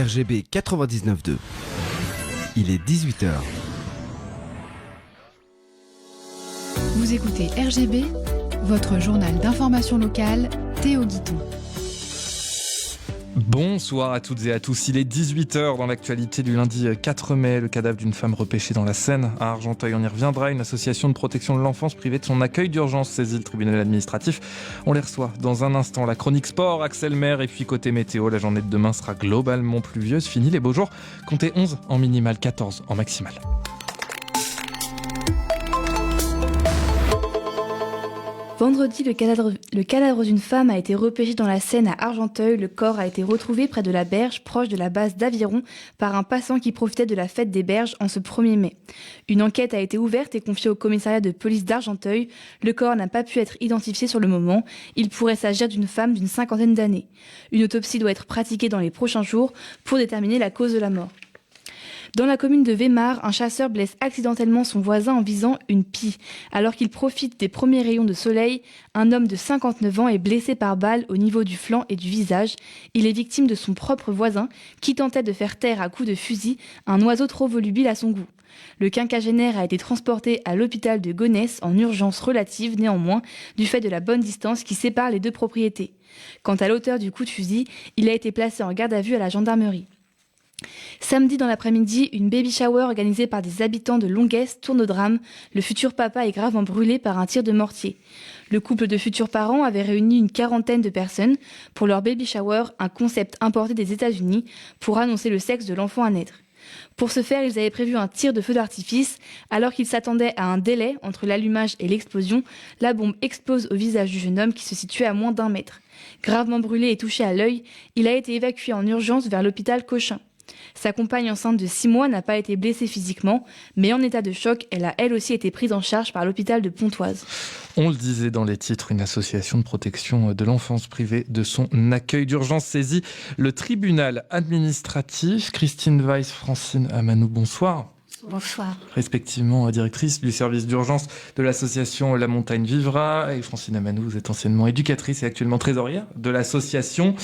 RGB 99.2. Il est 18h. Vous écoutez RGB, votre journal d'information locale, Théo Guiton. Bonsoir à toutes et à tous, il est 18h dans l'actualité du lundi 4 mai. Le cadavre d'une femme repêchée dans la Seine à Argenteuil, on y reviendra. Une association de protection de l'enfance privée de son accueil d'urgence saisit le tribunal administratif. On les reçoit dans un instant. La chronique sport, Axel Maire, et puis côté météo, la journée de demain sera globalement pluvieuse. Fini les beaux jours, comptez 11 en minimal, 14 en maximal. Vendredi, le cadavre d'une femme a été repêché dans la Seine à Argenteuil. Le corps a été retrouvé près de la berge, proche de la base d'Aviron, par un passant qui profitait de la fête des berges en ce 1er mai. Une enquête a été ouverte et confiée au commissariat de police d'Argenteuil. Le corps n'a pas pu être identifié sur le moment. Il pourrait s'agir d'une femme d'une 50aine d'années. Une autopsie doit être pratiquée dans les prochains jours pour déterminer la cause de la mort. Dans la commune de Weimar, un chasseur blesse accidentellement son voisin en visant une pie. Alors qu'il profite des premiers rayons de soleil, un homme de 59 ans est blessé par balle au niveau du flanc et du visage. Il est victime de son propre voisin qui tentait de faire taire à coups de fusil un oiseau trop volubile à son goût. Le quinquagénaire a été transporté à l'hôpital de Gonesse en urgence relative néanmoins, du fait de la bonne distance qui sépare les deux propriétés. Quant à l'auteur du coup de fusil, il a été placé en garde à vue à la gendarmerie. Samedi dans l'après-midi, une baby shower organisée par des habitants de Longuesse tourne au drame. Le futur papa est gravement brûlé par un tir de mortier. Le couple de futurs parents avait réuni une 40aine de personnes pour leur baby shower, un concept importé des États-Unis pour annoncer le sexe de l'enfant à naître. Pour ce faire, ils avaient prévu un tir de feu d'artifice. Alors qu'ils s'attendaient à un délai entre l'allumage et l'explosion, la bombe explose au visage du jeune homme qui se situait à moins d'1 mètre. Gravement brûlé et touché à l'œil, il a été évacué en urgence vers l'hôpital Cochin. Sa compagne enceinte de 6 mois n'a pas été blessée physiquement, mais en état de choc, elle a elle aussi été prise en charge par l'hôpital de Pontoise. On le disait dans les titres, une association de protection de l'enfance privée de son accueil d'urgence saisit le tribunal administratif. Christine Weiss, Francine Amanou, bonsoir. Bonsoir. Respectivement directrice du service d'urgence de l'association La Montagne Vivra, et Francine Amanou, vous êtes anciennement éducatrice et actuellement trésorière de l'association.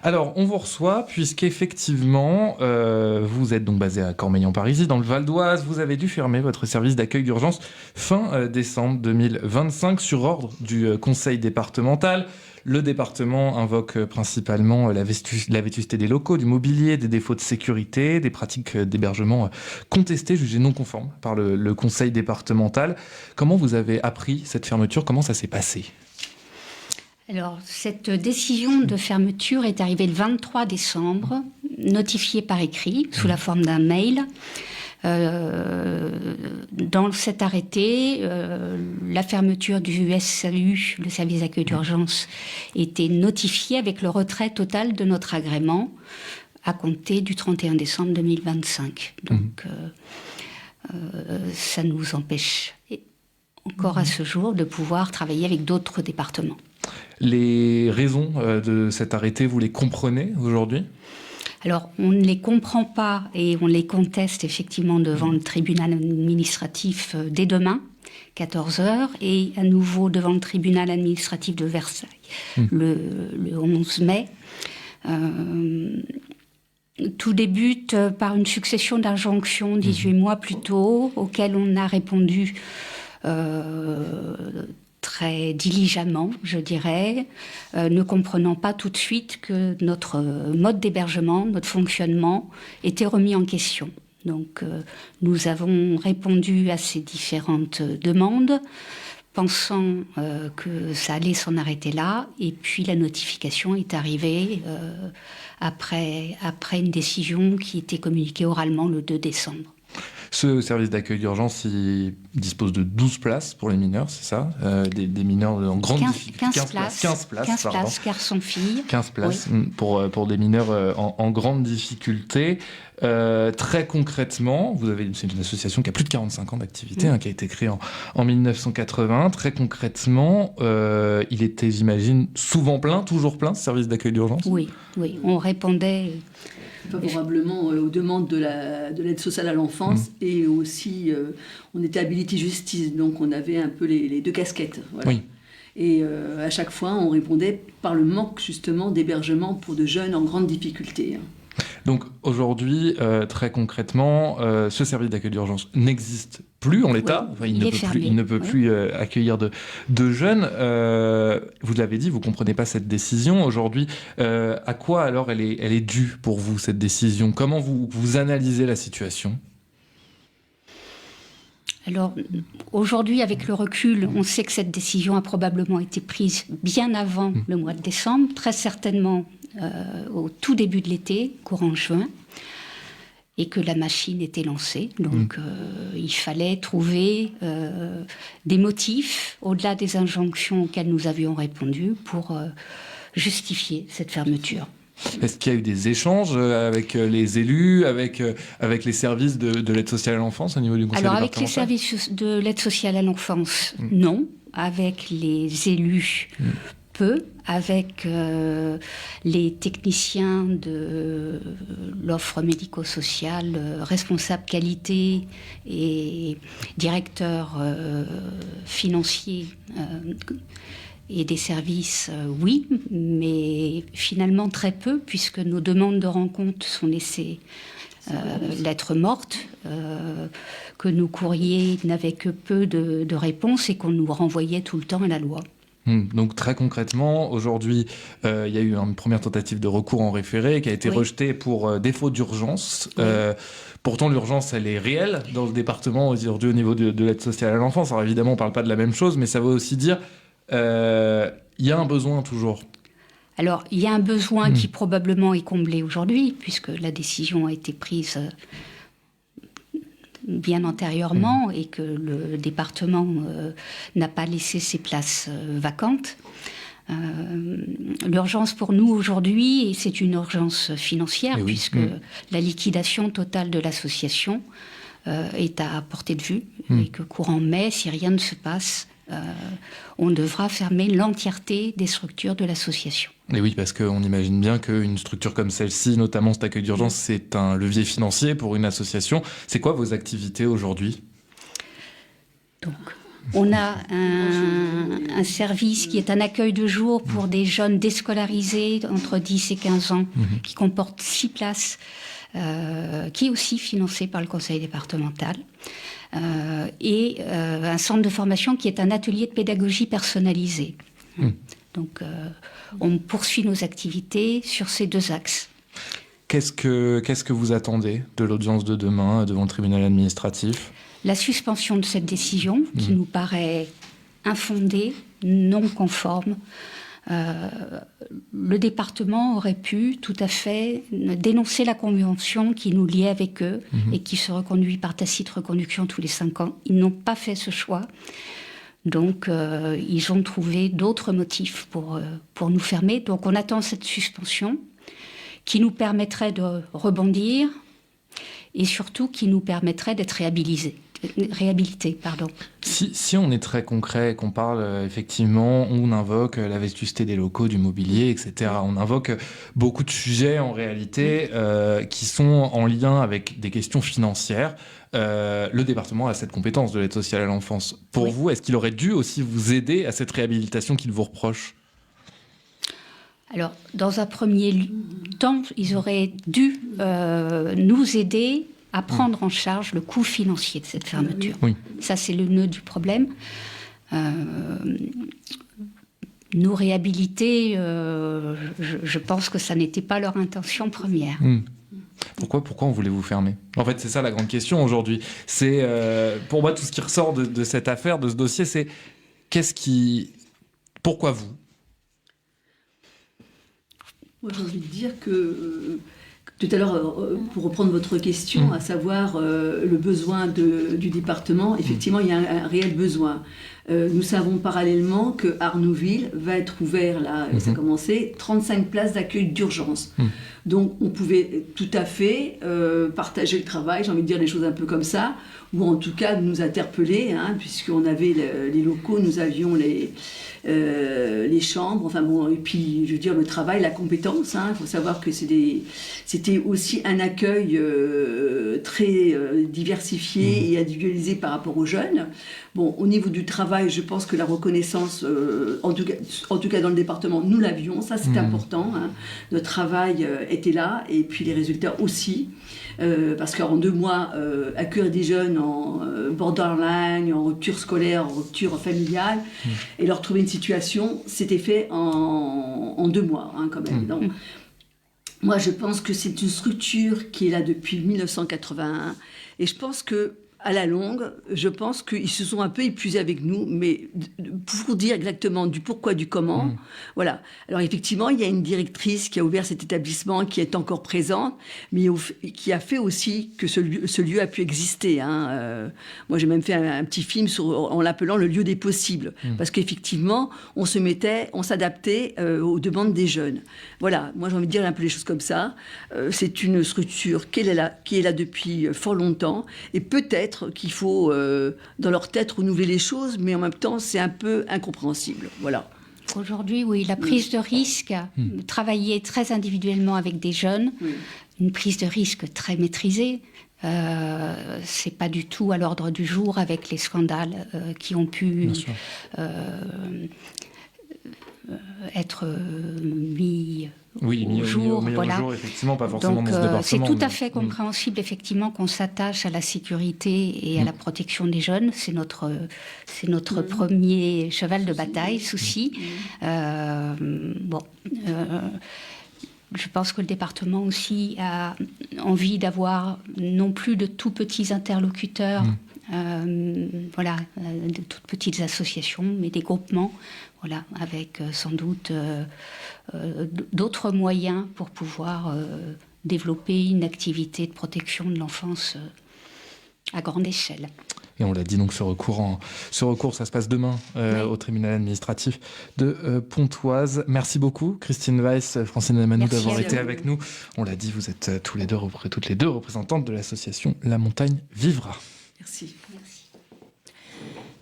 Alors, on vous reçoit puisqu'effectivement, vous êtes donc basé à Cormeilles-en-Parisis, dans le Val d'Oise. Vous avez dû fermer votre service d'accueil d'urgence fin décembre 2025 sur ordre du conseil départemental. Le département invoque principalement la vétusté des locaux, du mobilier, des défauts de sécurité, des pratiques d'hébergement contestées, jugées non conformes par le conseil départemental. Comment vous avez appris cette fermeture ? Comment ça s'est passé ? Alors, cette décision de fermeture est arrivée le 23 décembre, notifiée par écrit, sous la forme d'un mail. Dans cet arrêté, la fermeture du SAU, le service d'accueil d'urgence, était notifiée avec le retrait total de notre agrément à compter du 31 décembre 2025. Donc, ça nous empêche encore à ce jour de pouvoir travailler avec d'autres départements. Les raisons de cet arrêté, vous les comprenez aujourd'hui ? Alors, on ne les comprend pas et on les conteste effectivement devant le tribunal administratif dès demain, 14h, et à nouveau devant le tribunal administratif de Versailles le 11 mai. Tout débute par une succession d'injonctions 18 mois plus tôt, auxquelles on a répondu très diligemment, je dirais, ne comprenant pas tout de suite que notre mode d'hébergement, notre fonctionnement était remis en question. Donc, nous avons répondu à ces différentes demandes, pensant que ça allait s'en arrêter là, et puis la notification est arrivée après une décision qui était communiquée oralement le 2 décembre. Ce service d'accueil d'urgence, il dispose de 12 places pour les mineurs, c'est ça ? Des mineurs en grande difficulté. 15 places, garçons-filles. 15 places oui. pour des mineurs en grande difficulté. Très concrètement, c'est une association qui a plus de 45 ans d'activité, qui a été créée en 1980. Très concrètement, il était, j'imagine, souvent plein, toujours plein, ce service d'accueil d'urgence ? Oui, on répondait favorablement aux demandes de l'aide sociale à l'enfance et aussi on était habilité justice, donc on avait un peu les deux casquettes. Voilà. Oui. Et à chaque fois on répondait par le manque justement d'hébergement pour de jeunes en grande difficulté. Donc aujourd'hui, très concrètement, ce service d'accueil d'urgence n'existe plus en l'état. Oui, Enfin, il ne peut plus accueillir de jeunes. Vous l'avez dit, vous comprenez pas cette décision. Aujourd'hui, à quoi alors elle est due pour vous, cette décision? Comment vous analysez la situation? Alors, aujourd'hui, avec le recul, on sait que cette décision a probablement été prise bien avant le mois de décembre, très certainement au tout début de l'été, courant juin, et que la machine était lancée. Donc, il fallait trouver des motifs, au-delà des injonctions auxquelles nous avions répondu, pour justifier cette fermeture. Est-ce qu'il y a eu des échanges avec les élus, avec les services de l'aide sociale à l'enfance au niveau du conseil départemental? Alors, avec les services de l'aide sociale à l'enfance, non. Avec les élus, peu. Avec les techniciens de l'offre médico-sociale, responsables qualité et directeurs financiers et des services, oui, mais finalement très peu, puisque nos demandes de rencontre sont laissées lettres mortes, que nos courriers n'avaient que peu de réponses et qu'on nous renvoyait tout le temps à la loi. Donc très concrètement, aujourd'hui, il y a eu une première tentative de recours en référé qui a été rejetée pour défaut d'urgence. Oui. Pourtant, l'urgence, elle est réelle dans le département aujourd'hui au niveau de l'aide sociale à l'enfance. Alors évidemment, on ne parle pas de la même chose, mais ça veut aussi dire il y a un besoin toujours. Alors, il y a un besoin qui probablement est comblé aujourd'hui, puisque la décision a été prise bien antérieurement et que le département n'a pas laissé ses places vacantes. L'urgence pour nous aujourd'hui, et c'est une urgence financière, puisque la liquidation totale de l'association est à portée de vue, et que courant mai, si rien ne se passe, on devra fermer l'entièreté des structures de l'association. Et oui, parce qu'on imagine bien qu'une structure comme celle-ci, notamment cet accueil d'urgence, c'est un levier financier pour une association. C'est quoi vos activités aujourd'hui ? Donc, on a un service qui est un accueil de jour pour des jeunes déscolarisés entre 10 et 15 ans, qui comporte 6 places, qui est aussi financé par le conseil départemental. Et un centre de formation qui est un atelier de pédagogie personnalisée. Donc, on poursuit nos activités sur ces 2 axes. Qu'est-ce que vous attendez de l'audience de demain devant le tribunal administratif ? La suspension de cette décision, qui nous paraît infondée, non conforme. Le département aurait pu tout à fait dénoncer la convention qui nous liait avec eux et qui se reconduit par tacite reconduction tous les 5 ans. Ils n'ont pas fait ce choix. Donc, ils ont trouvé d'autres motifs pour nous fermer. Donc, on attend cette suspension qui nous permettrait de rebondir et surtout qui nous permettrait d'être réhabilités. Si on est très concret, qu'on parle effectivement, on invoque la vétusté des locaux, du mobilier, etc. On invoque beaucoup de sujets en réalité qui sont en lien avec des questions financières. Le département a cette compétence de l'aide sociale à l'enfance. Pour vous, est-ce qu'il aurait dû aussi vous aider à cette réhabilitation qu'il vous reproche ? Alors, dans un premier temps, ils auraient dû nous aider à prendre en charge le coût financier de cette fermeture. Oui. Ça, c'est le nœud du problème. Nous réhabiliter, je pense que ça n'était pas leur intention première. Pourquoi on voulait vous fermer ? En fait, c'est ça la grande question aujourd'hui. C'est, pour moi, tout ce qui ressort de cette affaire, de ce dossier, c'est pourquoi vous ? Moi, j'ai envie de dire que tout à l'heure, pour reprendre votre question, à savoir le besoin du département, effectivement, il y a un réel besoin. Nous savons parallèlement que Arnouville va être ouvert, là, ça a commencé, 35 places d'accueil d'urgence. Donc, on pouvait tout à fait partager le travail, j'ai envie de dire les choses un peu comme ça, ou en tout cas nous interpeller, puisqu'on avait les locaux, nous avions les chambres, enfin bon, et puis je veux dire le travail, la compétence. Il faut savoir que c'était c'était aussi un accueil très diversifié et individualisé par rapport aux jeunes. Bon, au niveau du travail, je pense que la reconnaissance, en tout cas dans le département, nous l'avions, ça c'est important. Hein. Notre travail était là, et puis les résultats aussi. Parce qu'en 2 mois, accueillir des jeunes en borderline, en rupture scolaire, en rupture familiale, et leur trouver une situation, c'était fait en 2 mois, hein, quand même. Donc, moi, je pense que c'est une structure qui est là depuis 1981, et je pense que à la longue, je pense qu'ils se sont un peu épuisés avec nous, mais pour dire exactement du pourquoi, du comment, voilà. Alors effectivement, il y a une directrice qui a ouvert cet établissement, qui est encore présente, mais qui a fait aussi que ce lieu a pu exister. Hein. Moi, j'ai même fait un petit film en l'appelant le lieu des possibles, parce qu'effectivement, on s'adaptait aux demandes des jeunes. Voilà, moi j'ai envie de dire un peu les choses comme ça. C'est une structure qui est là depuis fort longtemps, et peut-être qu'il faut, dans leur tête, renouveler les choses, mais en même temps, c'est un peu incompréhensible. Voilà. Aujourd'hui, oui, la prise de risque, travailler très individuellement avec des jeunes, une prise de risque très maîtrisée, c'est pas du tout à l'ordre du jour avec les scandales qui ont pu être mis au jour, voilà. Jour, effectivement, pas forcément donc, dans ce département. C'est tout à fait compréhensible, effectivement, qu'on s'attache à la sécurité et à la protection des jeunes. C'est notre premier cheval de bataille, souci. Je pense que le département aussi a envie d'avoir non plus de tout petits interlocuteurs, de toutes petites associations, mais des groupements, avec sans doute d'autres moyens pour pouvoir développer une activité de protection de l'enfance à grande échelle. Et on l'a dit, donc ce recours, ça se passe demain au tribunal administratif de Pontoise. Merci beaucoup, Christine Weiss, Francine Amanou, d'avoir été avec nous. On l'a dit, vous êtes toutes les deux représentantes de l'association La Montagne Vivra. Merci.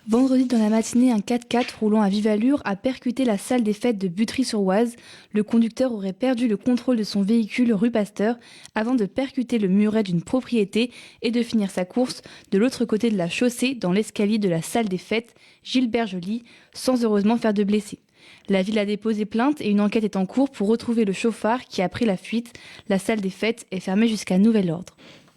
Vendredi dans la matinée, un 4x4 roulant à vive allure a percuté la salle des fêtes de Butry-sur-Oise. Le conducteur aurait perdu le contrôle de son véhicule rue Pasteur avant de percuter le muret d'une propriété et de finir sa course de l'autre côté de la chaussée dans l'escalier de la salle des fêtes Gilbert Joly, sans heureusement faire de blessés. La ville a déposé plainte et une enquête est en cours pour retrouver le chauffard qui a pris la fuite. La salle des fêtes est fermée jusqu'à nouvel ordre.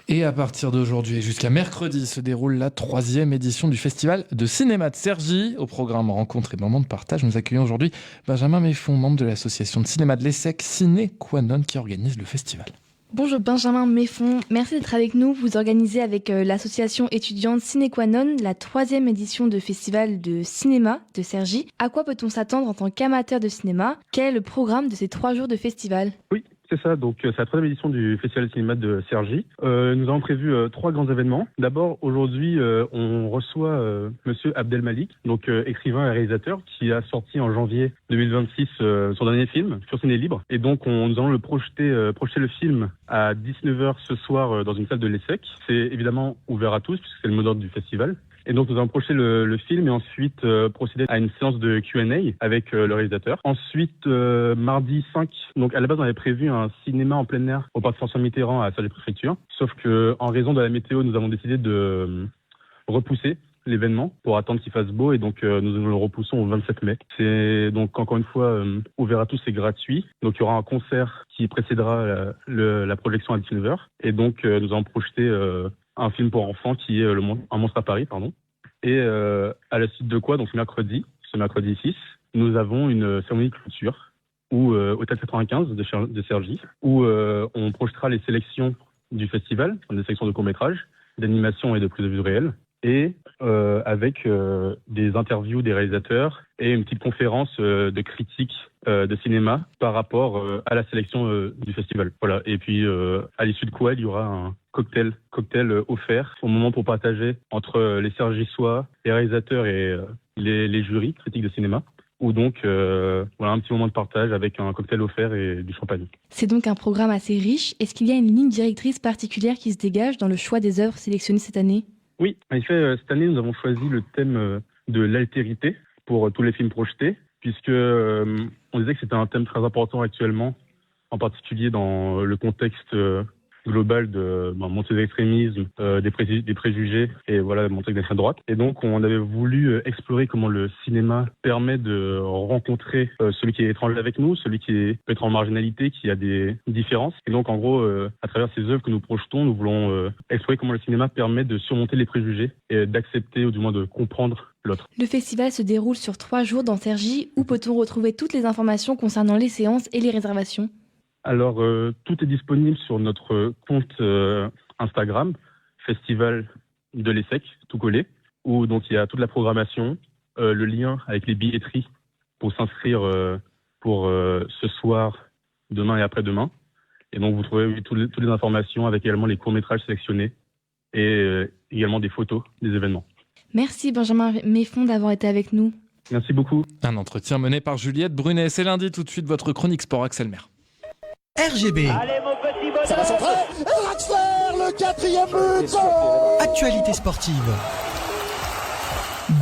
Et à partir d'aujourd'hui et jusqu'à mercredi se déroule la 3e édition du Festival de cinéma de Cergy. Au programme rencontres et moments de partage, nous accueillons aujourd'hui Benjamin Méfon, membre de l'association de cinéma de l'ESSEC Ciné Qua Non, qui organise le festival. Bonjour Benjamin Méfon, merci d'être avec nous. Vous organisez avec l'association étudiante Ciné Qua Non la 3e édition de Festival de cinéma de Cergy. À quoi peut-on s'attendre en tant qu'amateur de cinéma ? Quel est le programme de ces 3 jours de festival ? Oui. C'est ça, donc c'est la 3e édition du Festival de cinéma de Cergy. Nous avons prévu 3 grands événements. D'abord, aujourd'hui, on reçoit Monsieur Abdelmalik, donc écrivain et réalisateur, qui a sorti en janvier 2026 son dernier film, Sur Ciné Libre. Et donc, nous allons projeter le film à 19h ce soir dans une salle de l'ESSEC. C'est évidemment ouvert à tous, puisque c'est le mot d'ordre du festival. Et donc, nous allons projeter le film et ensuite procéder à une séance de Q&A avec le réalisateur. Ensuite, mardi 5, donc à la base, on avait prévu un cinéma en plein air au parc François Mitterrand à la salle des préfectures. Sauf que, en raison de la météo, nous avons décidé de repousser l'événement pour attendre qu'il fasse beau et donc nous le repoussons au 27 mai. C'est donc encore une fois ouvert à tous et gratuit. Donc il y aura un concert qui précédera la projection à 19h et donc nous allons projeter un film pour enfants qui est Un monstre à Paris, pardon. Et à la suite de quoi, donc ce mercredi 6, nous avons une cérémonie de clôture où, au Théâtre 95 de Cergy, où on projetera les sélections du festival, des sélections de courts-métrages, d'animation et de prise de vue réelle, et avec des interviews des réalisateurs et une petite conférence de critique de cinéma par rapport à la sélection du festival. Voilà. Et puis, à l'issue de quoi, il y aura un cocktail offert au moment pour partager entre les Cergissois, les réalisateurs et les jurys critiques de cinéma. Ou donc, voilà, un petit moment de partage avec un cocktail offert et du champagne. C'est donc un programme assez riche. Est-ce qu'il y a une ligne directrice particulière qui se dégage dans le choix des œuvres sélectionnées cette année ? Oui, en effet, cette année, nous avons choisi le thème de l'altérité pour tous les films projetés, puisque on disait que c'était un thème très important actuellement en particulier dans le contexte global de montée de l'extrémisme, des préjugés et voilà, montée d'extrême droite. Et donc, on avait voulu explorer comment le cinéma permet de rencontrer celui qui est étranger avec nous, celui qui est peut-être en marginalité, qui a des différences. Et donc, en gros, à travers ces œuvres que nous projetons, nous voulons explorer comment le cinéma permet de surmonter les préjugés et d'accepter ou du moins de comprendre l'autre. Le festival se déroule sur 3 jours dans Cergy. Où peut-on retrouver toutes les informations concernant les séances et les réservations ? Alors, tout est disponible sur notre compte Instagram, Festival de l'ESSEC, tout collé, où donc il y a toute la programmation, le lien avec les billetteries pour s'inscrire pour ce soir, demain et après-demain. Et donc, vous trouvez toutes les informations avec également les courts-métrages sélectionnés et également des photos des événements. Merci Benjamin Méfond d'avoir été avec nous. Merci beaucoup. Un entretien mené par Juliette Brunet. C'est lundi, tout de suite, votre chronique sport, Axel Maire. RGB. Allez mon petit bonhomme. Ça va centrer. Et Draxler, le 4e but. Actualité sportive.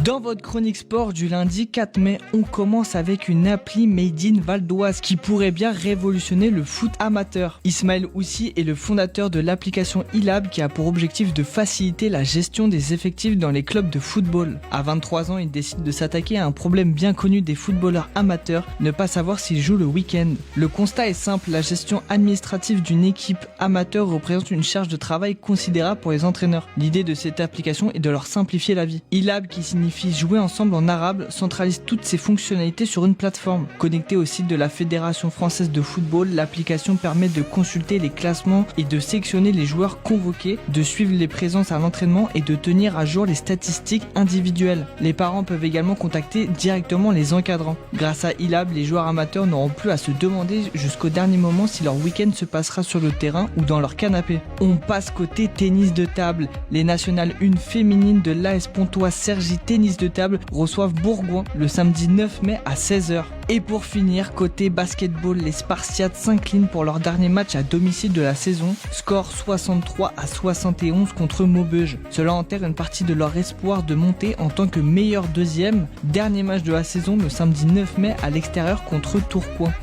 Dans votre chronique sport du lundi 4 mai, on commence avec une appli made in valdoise qui pourrait bien révolutionner le foot amateur. Ismaël Houssi est le fondateur de l'application iLab qui a pour objectif de faciliter la gestion des effectifs dans les clubs de football. À 23 ans, il décide de s'attaquer à un problème bien connu des footballeurs amateurs, ne pas savoir s'ils jouent le week-end. Le constat est simple, la gestion administrative d'une équipe amateur représente une charge de travail considérable pour les entraîneurs. L'idée de cette application est de leur simplifier la vie. iLab, qui signifie jouer ensemble en arabe, centralise toutes ses fonctionnalités sur une plateforme. Connectée au site de la Fédération française de football, l'application permet de consulter les classements et de sélectionner les joueurs convoqués, de suivre les présences à l'entraînement et de tenir à jour les statistiques individuelles. Les parents peuvent également contacter directement les encadrants. Grâce à iLab, les joueurs amateurs n'auront plus à se demander jusqu'au dernier moment si leur week-end se passera sur le terrain ou dans leur canapé. On passe côté tennis de table. Les nationales 1 féminines de l'AS Pontoise Cergy Tennis de table reçoivent Bourgoin le samedi 9 mai à 16h. Et pour finir, côté basketball, les Spartiates s'inclinent pour leur dernier match à domicile de la saison. Score 63-71 contre Maubeuge. Cela enterre une partie de leur espoir de monter en tant que meilleur deuxième. Dernier match de la saison le samedi 9 mai à l'extérieur contre Tourcoing.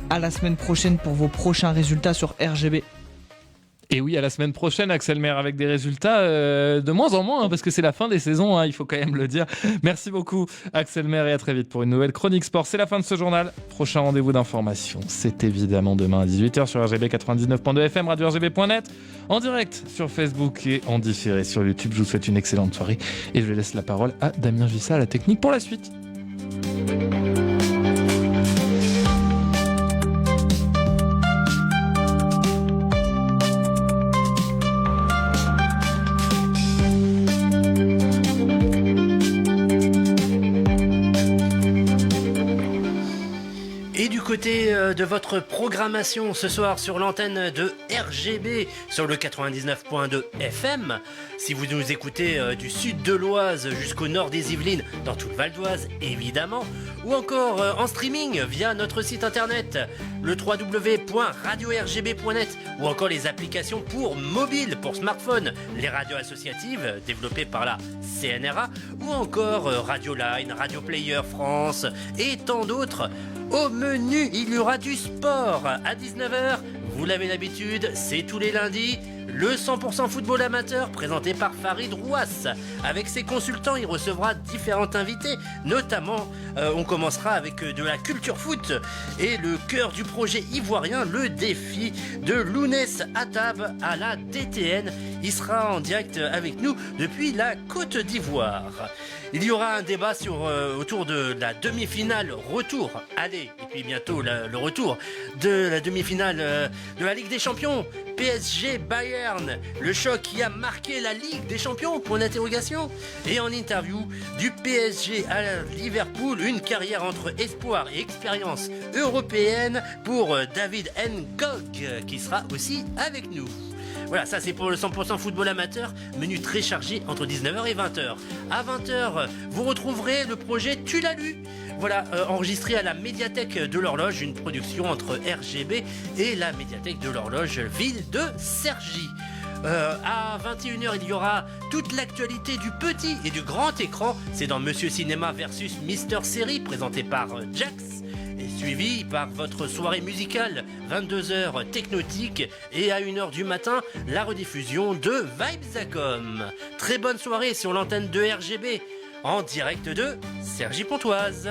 À la semaine prochaine pour vos prochains résultats sur RGB. Et oui, à la semaine prochaine, Axel Maire, avec des résultats de moins en moins, parce que c'est la fin des saisons, il faut quand même le dire. Merci beaucoup, Axel Maire, et à très vite pour une nouvelle chronique sport. C'est la fin de ce journal. Prochain rendez-vous d'information, c'est évidemment demain à 18h sur RGB 99.2 FM, radio RGB.net, en direct sur Facebook et en différé sur YouTube. Je vous souhaite une excellente soirée et je laisse la parole à Damien Gissa à la technique pour la suite. Côté de votre programmation ce soir sur l'antenne de RGB sur le 99.2 FM. Si vous nous écoutez du sud de l'Oise jusqu'au nord des Yvelines, dans tout le Val d'Oise évidemment, ou encore en streaming via notre site internet, le www.radio-rgb.net, ou encore les applications pour mobile, pour smartphone, les radios associatives développées par la CNRA, ou encore Radio Line, Radio Player France et tant d'autres. Au menu, il y aura du sport à 19h. Vous l'avez l'habitude, c'est tous les lundis. Le 100% football amateur présenté par Farid Rouas. Avec ses consultants, il recevra différents invités. Notamment, on commencera avec de la culture foot et le cœur du projet ivoirien, le défi de Lounès Attab à la DTN. Il sera en direct avec nous depuis la Côte d'Ivoire. Il y aura un débat autour de la demi-finale retour, aller, et puis bientôt le retour de la demi-finale de la Ligue des Champions, PSG Bayern, le choc qui a marqué la Ligue des Champions, point d'interrogation. Et en interview du PSG à Liverpool, une carrière entre espoir et expérience européenne pour David Ngog, qui sera aussi avec nous. Voilà, ça c'est pour le 100% football amateur, menu très chargé entre 19h et 20h. À 20h, vous retrouverez le projet Tu l'as lu. Voilà, enregistré à la médiathèque de l'Horloge, une production entre RGB et la médiathèque de l'Horloge, ville de Cergy. À 21h, il y aura toute l'actualité du petit et du grand écran. C'est dans Monsieur Cinéma versus Mister Série, présenté par Jax, et suivi par votre soirée musicale, 22h technotique et à 1h du matin, la rediffusion de Vibes.com. Très bonne soirée sur l'antenne de RGB, en direct de Cergy-Pontoise.